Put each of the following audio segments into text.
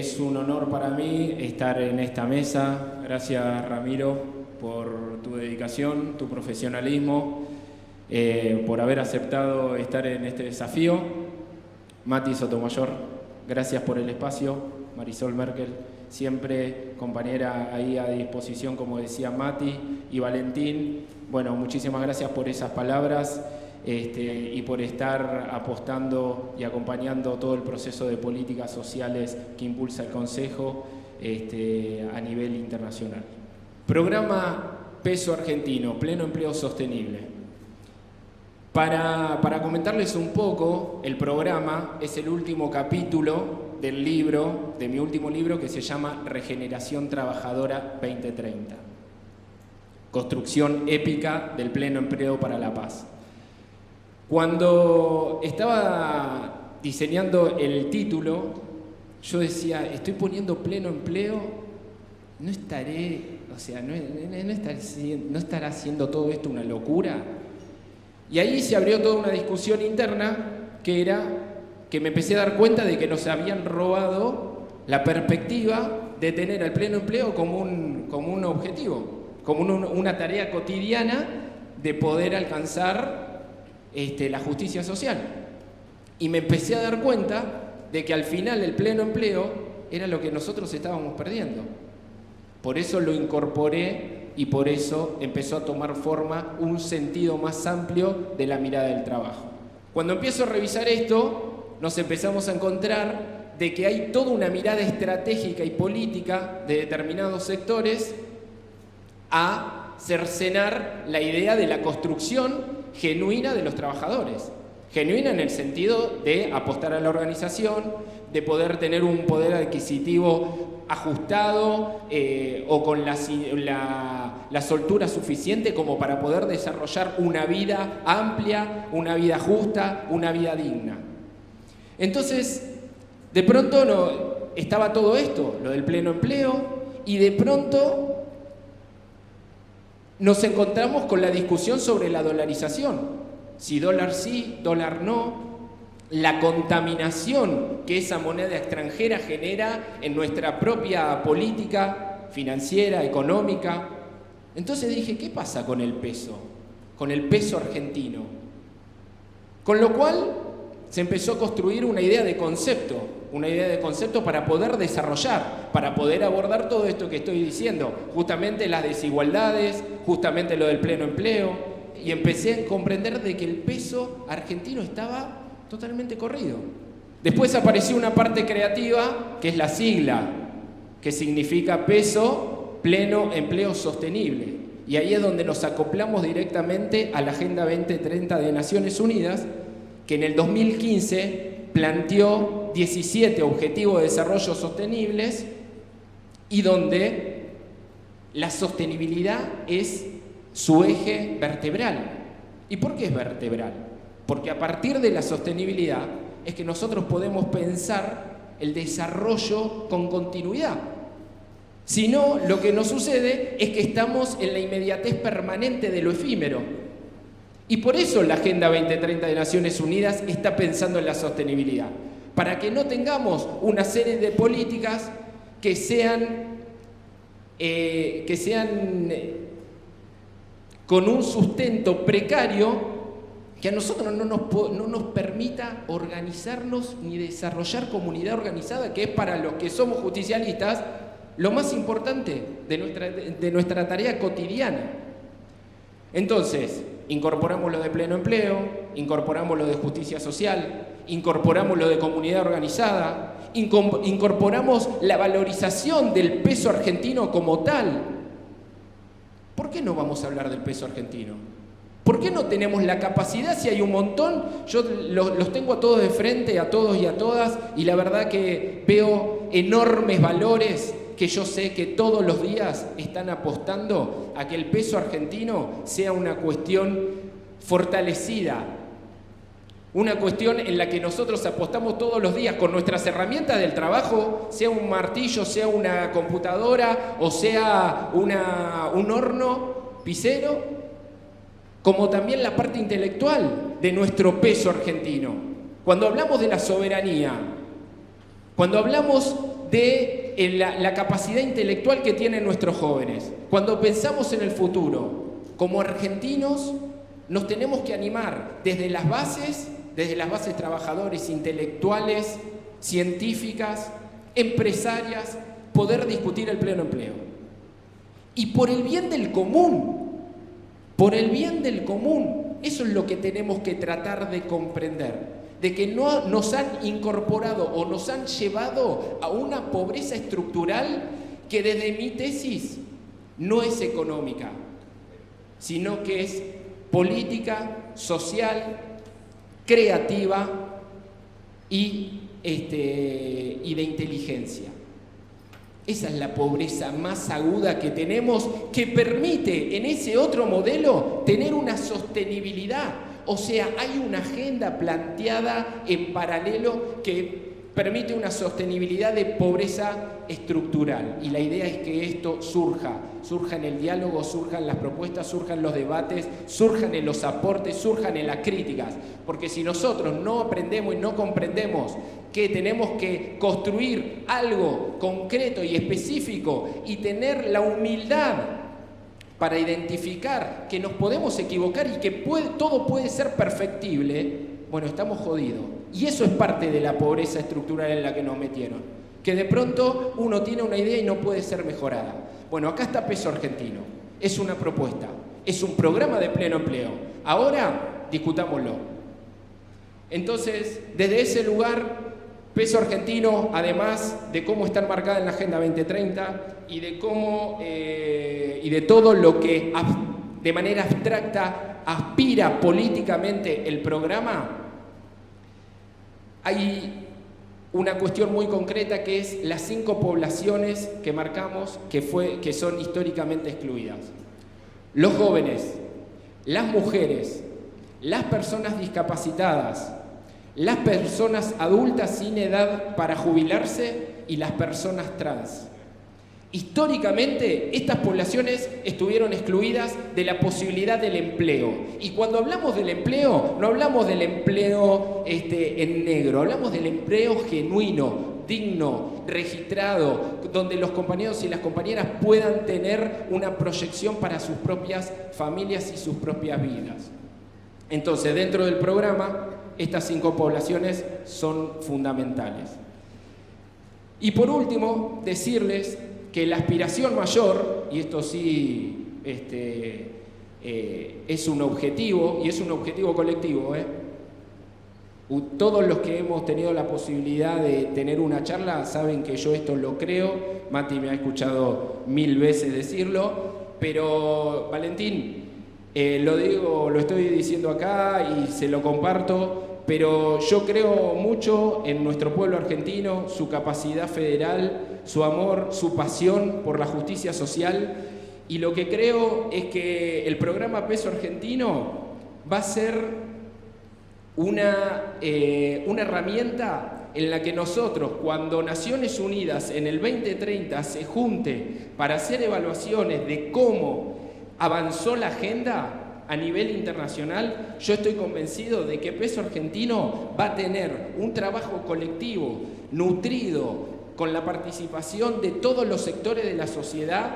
Es un honor para mí estar en esta mesa. Gracias, Ramiro, por tu dedicación, tu profesionalismo, por haber aceptado estar en este desafío. Mati Sotomayor, gracias por el espacio. Marisol Merkel, siempre compañera ahí a disposición, como decía Mati. Y Valentín, bueno, muchísimas gracias por esas palabras. Y por estar apostando y acompañando todo el proceso de políticas sociales que impulsa el Consejo a nivel internacional. Programa Peso Argentino, Pleno Empleo Sostenible. Para comentarles un poco, el programa es el último capítulo del libro, de mi último libro, que se llama Regeneración Trabajadora 2030. Construcción épica del pleno empleo para la paz. Cuando estaba diseñando el título, yo decía, estoy poniendo pleno empleo, no estará haciendo todo esto una locura. Y ahí se abrió toda una discusión interna que era que me empecé a dar cuenta de que nos habían robado la perspectiva de tener el pleno empleo como un objetivo, como una tarea cotidiana de poder alcanzar la justicia social. Y me empecé a dar cuenta de que al final el pleno empleo era lo que nosotros estábamos perdiendo. Por eso lo incorporé y por eso empezó a tomar forma un sentido más amplio de la mirada del trabajo. Cuando empiezo a revisar esto, nos empezamos a encontrar de que hay toda una mirada estratégica y política de determinados sectores a cercenar la idea de la construcción genuina de los trabajadores. Genuina en el sentido de apostar a la organización, de poder tener un poder adquisitivo ajustado o con la soltura suficiente como para poder desarrollar una vida amplia, una vida justa, una vida digna. Entonces, de pronto estaba todo esto, lo del pleno empleo, y de pronto nos encontramos con la discusión sobre la dolarización. Si dólar sí, dólar no. La contaminación que esa moneda extranjera genera en nuestra propia política financiera, económica. Entonces dije, ¿qué pasa con el peso? Con el peso argentino. Con lo cual se empezó a construir una idea de concepto para poder desarrollar, para poder abordar todo esto que estoy diciendo, justamente las desigualdades, justamente lo del pleno empleo, y empecé a comprender de que el peso argentino estaba totalmente corrido. Después apareció una parte creativa, que es la sigla, que significa peso, pleno empleo sostenible, y ahí es donde nos acoplamos directamente a la Agenda 2030 de Naciones Unidas, que en el 2015 planteó 17 objetivos de desarrollo sostenibles y donde la sostenibilidad es su eje vertebral. ¿Y por qué es vertebral? Porque a partir de la sostenibilidad es que nosotros podemos pensar el desarrollo con continuidad. Si no, lo que nos sucede es que estamos en la inmediatez permanente de lo efímero. Y por eso la Agenda 2030 de Naciones Unidas está pensando en la sostenibilidad, para que no tengamos una serie de políticas que sean con un sustento precario que a nosotros no nos permita organizarnos ni desarrollar comunidad organizada, que es para los que somos justicialistas lo más importante de nuestra tarea cotidiana. Entonces, incorporamos lo de pleno empleo, incorporamos lo de justicia social, incorporamos lo de comunidad organizada, incorporamos la valorización del peso argentino como tal. ¿Por qué no vamos a hablar del peso argentino? ¿Por qué no tenemos la capacidad si hay un montón? Yo los tengo a todos de frente, a todos y a todas, y la verdad que veo enormes valores que yo sé que todos los días están apostando a que el peso argentino sea una cuestión fortalecida, una cuestión en la que nosotros apostamos todos los días con nuestras herramientas del trabajo, sea un martillo, sea una computadora o sea un horno pisero, como también la parte intelectual de nuestro peso argentino. Cuando hablamos de la soberanía, Cuando hablamos de la capacidad intelectual que tienen nuestros jóvenes, cuando pensamos en el futuro, como argentinos nos tenemos que animar desde las bases trabajadores, intelectuales, científicas, empresarias, poder discutir el pleno empleo. Y por el bien del común, eso es lo que tenemos que tratar de comprender. De que no nos han incorporado o nos han llevado a una pobreza estructural que desde mi tesis no es económica, sino que es política, social, creativa y de inteligencia. Esa es la pobreza más aguda que tenemos, que permite en ese otro modelo tener una sostenibilidad. O sea, hay una agenda planteada en paralelo que permite una sostenibilidad de pobreza estructural. Y la idea es que esto surja en el diálogo, surja en las propuestas, surja en los debates, surjan en los aportes, surjan en las críticas. Porque si nosotros no aprendemos y no comprendemos que tenemos que construir algo concreto y específico y tener la humildad para identificar que nos podemos equivocar y que todo puede ser perfectible, bueno, estamos jodidos. Y eso es parte de la pobreza estructural en la que nos metieron. Que de pronto uno tiene una idea y no puede ser mejorada. Bueno, acá está Peso Argentino. Es una propuesta, es un programa de pleno empleo. Ahora, discutámoslo. Entonces, desde ese lugar, Peso Argentino, además de cómo está enmarcada en la Agenda 2030 y de cómo y de todo lo que de manera abstracta aspira políticamente el programa, hay una cuestión muy concreta que es las 5 poblaciones que marcamos que son históricamente excluidas. Los jóvenes, las mujeres, las personas discapacitadas, las personas adultas sin edad para jubilarse y las personas trans. Históricamente, estas poblaciones estuvieron excluidas de la posibilidad del empleo. Y cuando hablamos del empleo, no hablamos del empleo en negro, hablamos del empleo genuino, digno, registrado, donde los compañeros y las compañeras puedan tener una proyección para sus propias familias y sus propias vidas. Entonces, dentro del programa, estas 5 poblaciones son fundamentales. Y por último, decirles que la aspiración mayor, y esto sí es un objetivo, y es un objetivo colectivo, todos los que hemos tenido la posibilidad de tener una charla saben que yo esto lo creo, Mati me ha escuchado 1000 veces decirlo, pero Valentín, lo estoy diciendo acá y se lo comparto, pero yo creo mucho en nuestro pueblo argentino, su capacidad federal, su amor, su pasión por la justicia social, y lo que creo es que el programa Peso Argentino va a ser una herramienta en la que nosotros, cuando Naciones Unidas en el 2030 se junte para hacer evaluaciones de cómo avanzó la agenda a nivel internacional, yo estoy convencido de que Peso Argentino va a tener un trabajo colectivo, nutrido, con la participación de todos los sectores de la sociedad,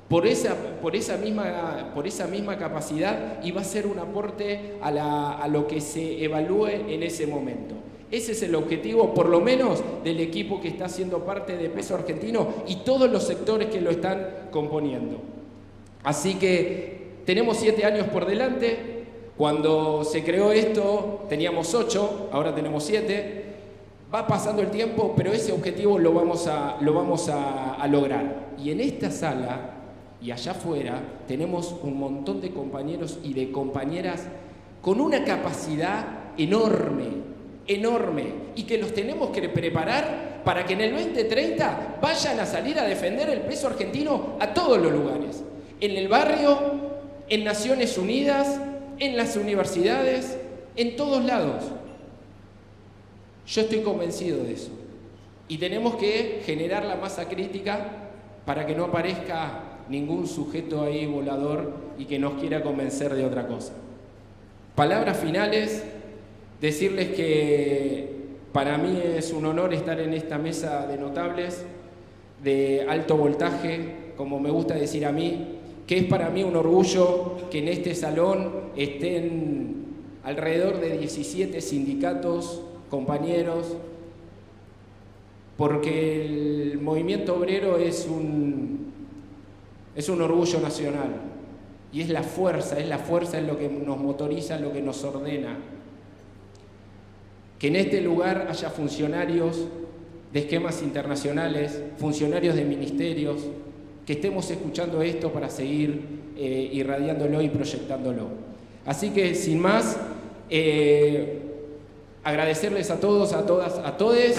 por esa misma capacidad, y va a ser un aporte a lo que se evalúe en ese momento. Ese es el objetivo, por lo menos, del equipo que está siendo parte de Peso Argentino y todos los sectores que lo están componiendo. Así que tenemos 7 años por delante. Cuando se creó esto teníamos 8, ahora tenemos 7. Va pasando el tiempo, pero ese objetivo lo vamos a lograr. Y en esta sala y allá afuera tenemos un montón de compañeros y de compañeras con una capacidad enorme, y que los tenemos que preparar para que en el 2030 vayan a salir a defender el peso argentino a todos los lugares. En el barrio, en Naciones Unidas, en las universidades, en todos lados. Yo estoy convencido de eso. Y tenemos que generar la masa crítica para que no aparezca ningún sujeto ahí volador y que nos quiera convencer de otra cosa. Palabras finales, decirles que Para mí es un honor estar en esta mesa de notables de alto voltaje, como me gusta decir a mí, que es para mí un orgullo que en este salón estén alrededor de 17 sindicatos, compañeros, porque el movimiento obrero es un orgullo nacional y es la fuerza es lo que nos motoriza, lo que nos ordena. Que en este lugar haya funcionarios de esquemas internacionales, funcionarios de ministerios, que estemos escuchando esto para seguir irradiándolo y proyectándolo. Así que, sin más, agradecerles a todos, a todas, a todes.